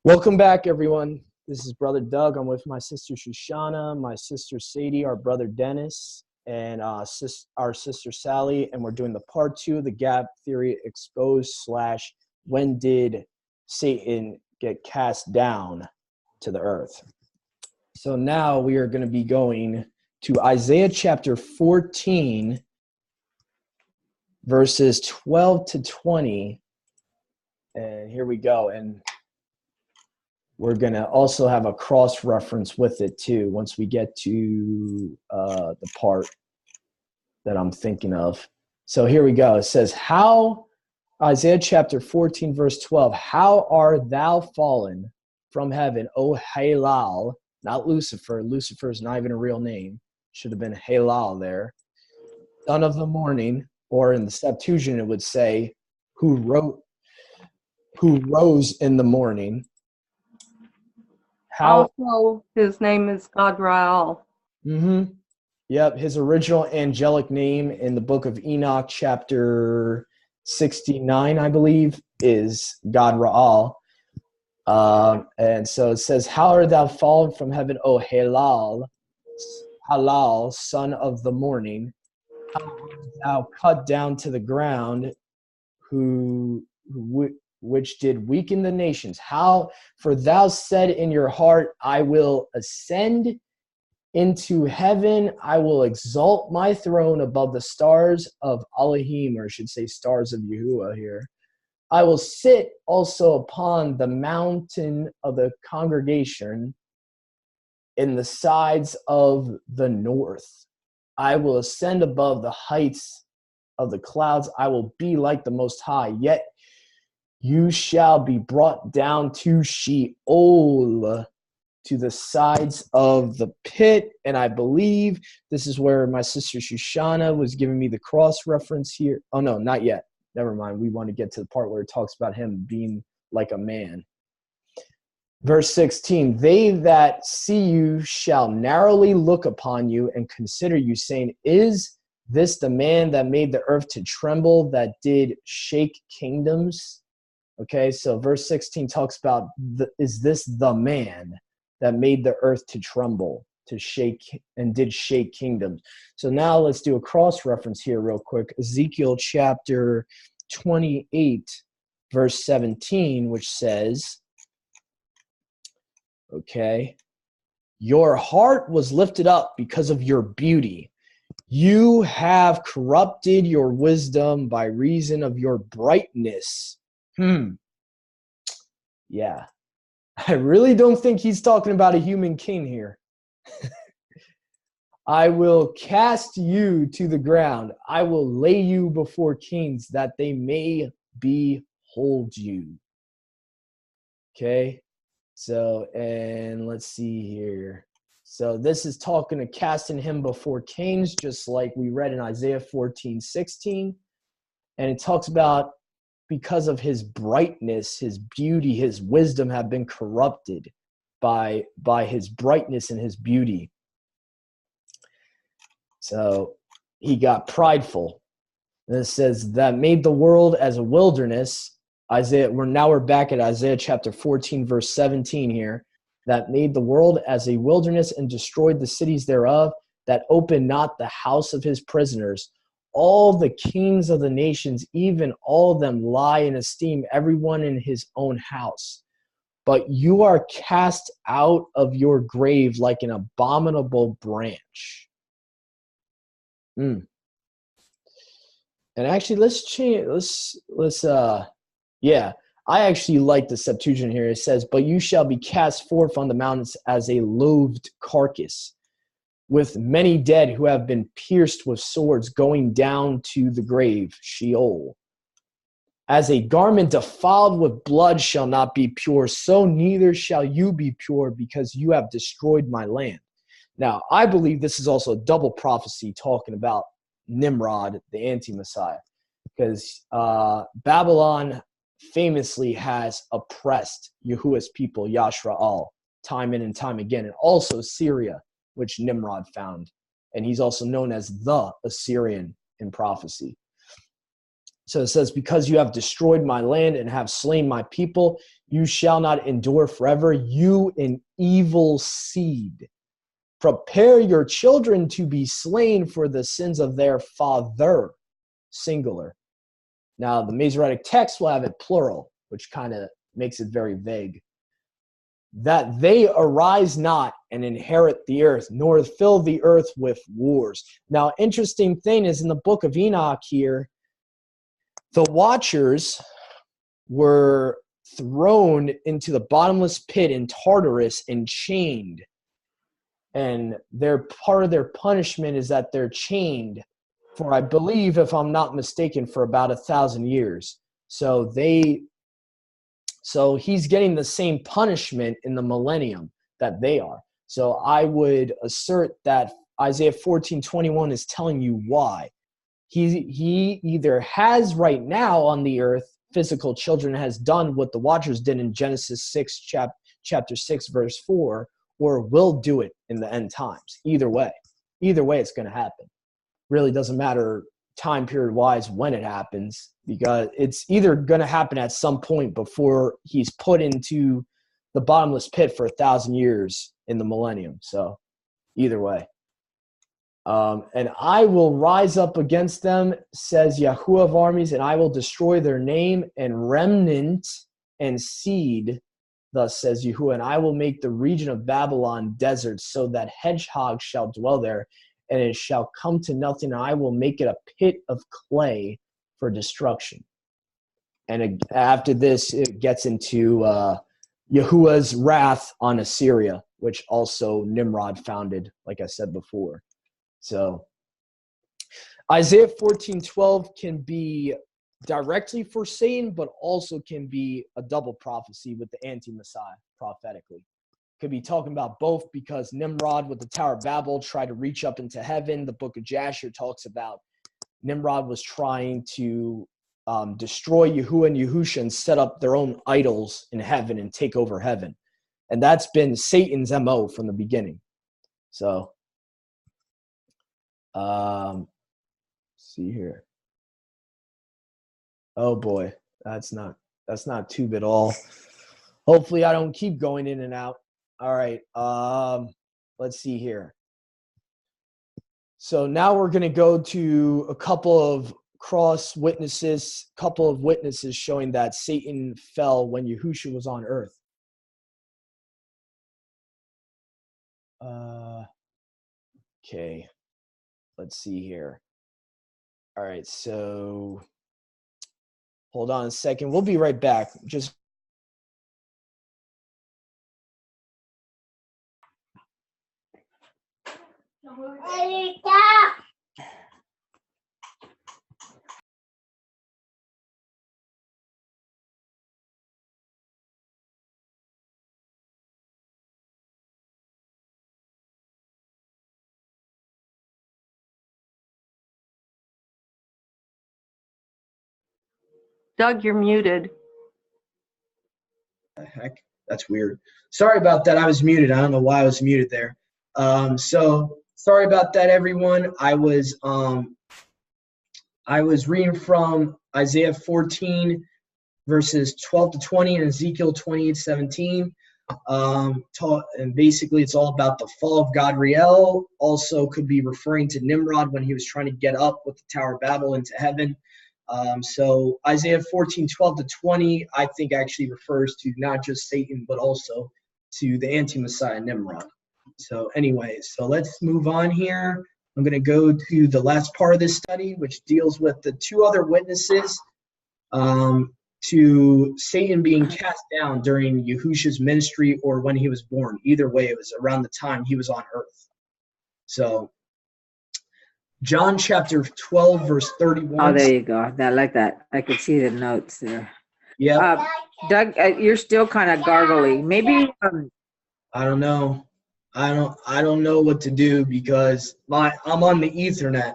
Welcome back, everyone. This is Brother Doug. I'm with my sister Shoshana, my sister Sadie, our brother Dennis, and our sister Sally. And we're doing the part 2 of the gap theory exposed / when did Satan get cast down to the earth. So now we are going to be going to Isaiah chapter 14, verses 12 to 20. And here we go. And we're going to also have a cross-reference with it, too, once we get to the part that I'm thinking of. So here we go. It says, Isaiah chapter 14, verse 12, how art thou fallen from heaven, O Halal, not Lucifer. Lucifer is not even a real name. Should have been Halal there. Son of the morning, or in the Septuagint, it would say, who rose in the morning. Also, his name is Gadrael. Mm-hmm. Yep, his original angelic name in the book of Enoch, chapter 69, I believe, is Gadrael. And so it says, how art thou fallen from heaven, O Halal, son of the morning? How art thou cut down to the ground, which did weaken the nations? For thou said in your heart, I will ascend into heaven, I will exalt my throne above the stars of Elohim, or I should say stars of Yahuwah here. I will sit also upon the mountain of the congregation in the sides of the north. I will ascend above the heights of the clouds. I will be like the Most High, yet you shall be brought down to Sheol, to the sides of the pit. And I believe this is where my sister Shoshana was giving me the cross reference here. Oh, no, not yet. Never mind. We want to get to the part where it talks about him being like a man. Verse 16, they that see you shall narrowly look upon you and consider you, saying, is this the man that made the earth to tremble, that did shake kingdoms? Okay, so verse 16 talks about, is this the man that made the earth to tremble, to shake, and did shake kingdoms? So now let's do a cross-reference here real quick. Ezekiel chapter 28, verse 17, which says, okay, your heart was lifted up because of your beauty. You have corrupted your wisdom by reason of your brightness. Yeah. I really don't think he's talking about a human king here. I will cast you to the ground. I will lay you before kings that they may behold you. Okay. So, and let's see here. So this is talking to casting him before kings, just like we read in Isaiah 14:16. And it talks about because of his brightness, his beauty, his wisdom have been corrupted by his brightness and his beauty. So he got prideful. And it says that made the world as a wilderness. We're back at Isaiah chapter 14, verse 17 here. That made the world as a wilderness and destroyed the cities thereof, that opened not the house of his prisoners. All the kings of the nations, even all of them, lie in esteem, everyone in his own house. But you are cast out of your grave like an abominable branch. And actually, let's change. I actually like the Septuagint here. It says, but you shall be cast forth on the mountains as a loathed carcass, with many dead who have been pierced with swords, going down to the grave, Sheol. As a garment defiled with blood shall not be pure, so neither shall you be pure, because you have destroyed my land. Now, I believe this is also a double prophecy talking about Nimrod, the anti-Messiah, because Babylon famously has oppressed Yahuwah's people, Yashra'al, time in and time again, and also Syria, which Nimrod found. And he's also known as the Assyrian in prophecy. So it says, because you have destroyed my land and have slain my people, you shall not endure forever, you an evil seed. Prepare your children to be slain for the sins of their father, singular. Now, the Masoretic text will have it plural, which kind of makes it very vague. That they arise not and inherit the earth, nor fill the earth with wars. Now, interesting thing is in the book of Enoch here, the Watchers were thrown into the bottomless pit in Tartarus and chained. And part of their punishment is that they're chained for, I believe, if I'm not mistaken, for about 1,000 years. So he's getting the same punishment in the millennium that they are. So I would assert that Isaiah 14:21 is telling you why. He either has right now on the earth physical children, has done what the Watchers did in Genesis 6, chapter 6, verse 4, or will do it in the end times. Either way it's going to happen. Really doesn't matter time period wise when it happens, because it's either going to happen at some point before he's put into the bottomless pit for 1,000 years in the millennium. So either way. And I will rise up against them, says Yahuwah of armies, and I will destroy their name and remnant and seed, thus says Yahuwah, and I will make the region of Babylon desert, so that hedgehogs shall dwell there, and it shall come to nothing, and I will make it a pit of clay for destruction. And after this, it gets into Yahuwah's wrath on Assyria, which also Nimrod founded, like I said before. So Isaiah 14:12 can be directly for Satan, but also can be a double prophecy with the anti-Messiah prophetically. Could be talking about both, because Nimrod with the Tower of Babel tried to reach up into heaven. The book of Jasher talks about Nimrod was trying to destroy Yahuwah and Yahusha and set up their own idols in heaven and take over heaven. And that's been Satan's MO from the beginning. So see here. Oh boy, that's not tube at all. Hopefully I don't keep going in and out. All right, let's see here. So now we're going to go to a couple of witnesses showing that Satan fell when Yahusha was on earth. Okay, let's see here. All right, so hold on a second. We'll be right back. Just Doug, you're muted. heck, that's weird. Sorry about that. I was muted. I don't know why I was muted there. So sorry about that, everyone. I was reading from Isaiah 14 verses 12 to 20 and Ezekiel 28:17. And basically it's all about the fall of Gadriel. Also could be referring to Nimrod when he was trying to get up with the Tower of Babel into heaven. So Isaiah 14:12 to 20, I think actually refers to not just Satan, but also to the anti-Messiah Nimrod. So anyway, so let's move on here. I'm going to go to the last part of this study, which deals with the two other witnesses to Satan being cast down during Yahusha's ministry or when he was born. Either way, it was around the time he was on earth. So John chapter 12, verse 31. Oh, there you go. I like that. I could see the notes there. Yeah. Doug, you're still kind of gargly. Maybe. I don't know. I don't know what to do, because I'm on the Ethernet.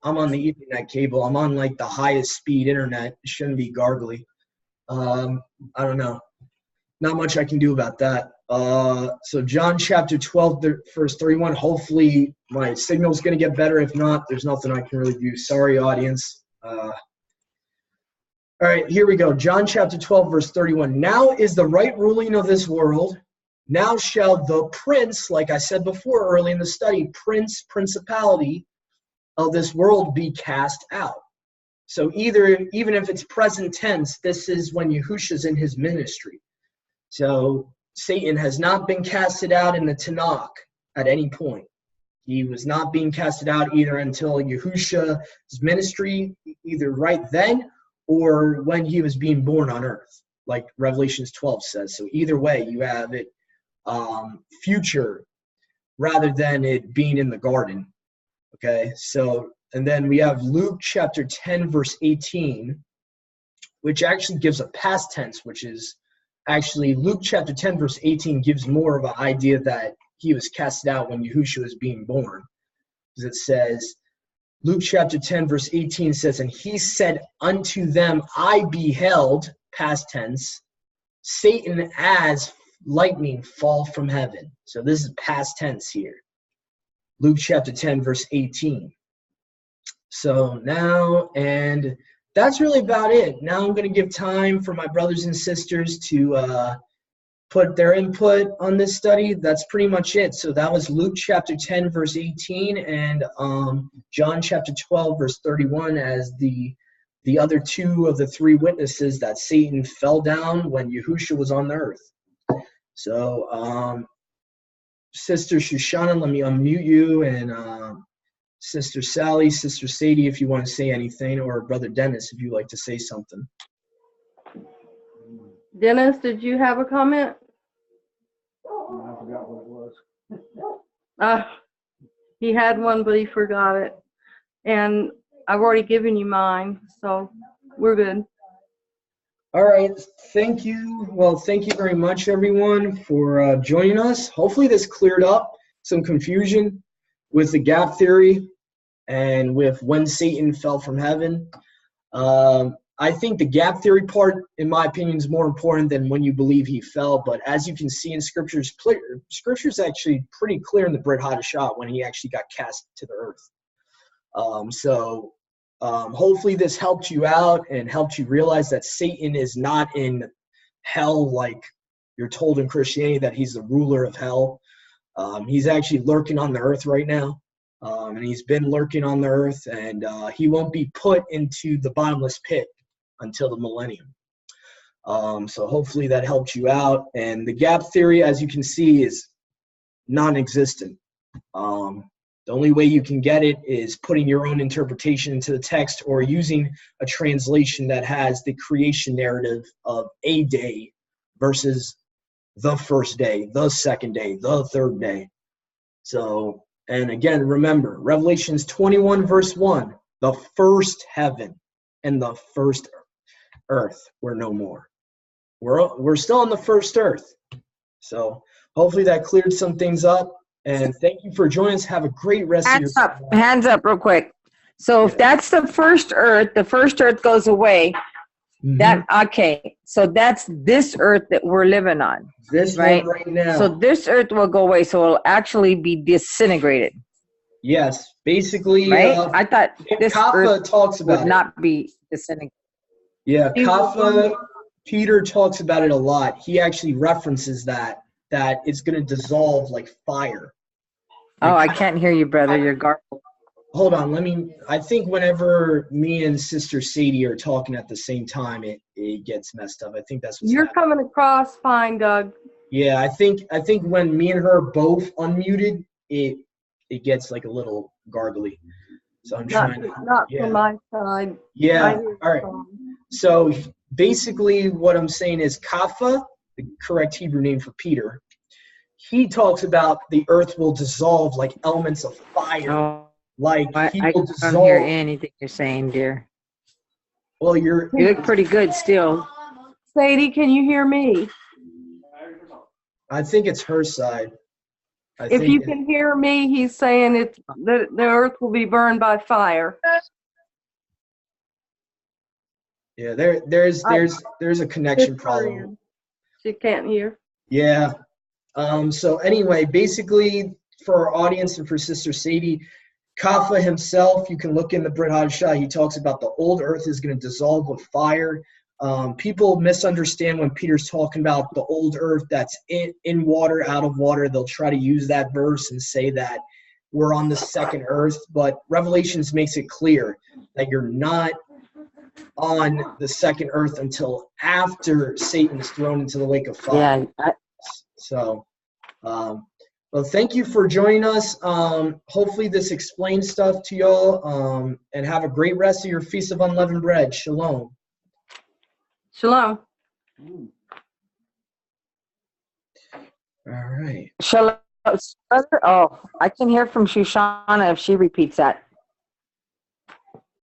I'm on the Ethernet cable. I'm on like the highest speed internet. It shouldn't be gargly. I don't know. Not much I can do about that. So John chapter 12, verse 31. Hopefully my signal's going to get better. If not, there's nothing I can really do. Sorry, audience. All right, here we go. John chapter 12, verse 31. Now is the right ruling of this world. Now shall the prince, like I said before early in the study, principality of this world be cast out. So even if it's present tense, this is when Yahushua's in his ministry. So Satan has not been casted out in the Tanakh at any point. He was not being casted out either until Yahushua's ministry, either right then or when he was being born on earth, like Revelations 12 says. So either way, you have it future rather than it being in the garden. Okay, so, and then we have Luke chapter 10, verse 18, which actually gives a past tense, which is actually Luke chapter 10, verse 18 gives more of an idea that he was casted out when Yahushua was being born. Because it says, Luke chapter 10, verse 18 says, and he said unto them, I beheld, past tense, Satan as lightning fall from heaven. So this is past tense here. Luke chapter 10, verse 18. So now, and that's really about it. Now I'm going to give time for my brothers and sisters to put their input on this study. That's pretty much it. So that was Luke chapter 10, verse 18, and John chapter 12, verse 31 as the other two of the three witnesses that Satan fell down when Yahushua was on the earth. So, Sister Shoshana, let me unmute you, and Sister Sally, Sister Sadie, if you want to say anything, or Brother Dennis, if you'd like to say something. Dennis, did you have a comment? I forgot what it was. He had one, but he forgot it. And I've already given you mine, so we're good. All right, thank you. Well, thank you very much, everyone, for joining us. Hopefully this cleared up some confusion with the gap theory and with when Satan fell from heaven. I think the gap theory part, in my opinion, is more important than when you believe he fell. But as you can see in Scripture's actually pretty clear in the Brit Hadashah when he actually got cast to the earth. Hopefully this helped you out and helped you realize that Satan is not in hell like you're told in Christianity, that he's the ruler of hell. He's actually lurking on the earth right now. And he's been lurking on the earth, and he won't be put into the bottomless pit until the millennium. So hopefully that helped you out. And the gap theory, as you can see, is non-existent. The only way you can get it is putting your own interpretation into the text or using a translation that has the creation narrative of a day versus the first day, the second day, the third day. So, and again, remember, Revelations 21, verse 1, the first heaven and the first earth were no more. We're still on the first earth. So hopefully that cleared some things up. And thank you for joining us. Have a great rest of your day. Hands up real quick. So if that's the first earth goes away. Okay. So that's this earth that we're living on. This right? one right now. So this earth will go away. So it'll actually be disintegrated. Yes. Basically, right? I thought this earth talks about would not be disintegrated. Yeah, Kapha, Peter talks about it a lot. He actually references that it's going to dissolve like fire. Oh, I can't hear you, brother. You're garbled. Hold on, I think whenever me and Sister Sadie are talking at the same time, it gets messed up. I think that's what's You're happening. coming across fine, Doug. Yeah, I think when me and her both unmuted, it gets like a little gargly. So I'm trying to from my side. Yeah, all right. So basically what I'm saying is Kapha, the correct Hebrew name for Peter, he talks about the earth will dissolve like elements of fire. Oh, like I will can't hear anything you're saying, dear. Well, you look pretty good still. Sadie, can you hear me? I think it's her side. If you can hear me, he's saying the earth will be burned by fire. Yeah, there's a connection problem. She can't hear. Yeah. So anyway, basically for our audience and for Sister Sadie, Kapha himself, you can look in the Brit Hadashah, he talks about the old earth is going to dissolve with fire. People misunderstand when Peter's talking about the old earth that's in water, out of water. They'll try to use that verse and say that we're on the second earth, but Revelations makes it clear that you're not on the second earth until after Satan is thrown into the lake of fire. Yeah. So, well, thank you for joining us. Hopefully this explains stuff to y'all, and have a great rest of your Feast of Unleavened Bread. Shalom. Shalom. All right. Shall I, brother? Oh, I can hear from Shoshana if she repeats that.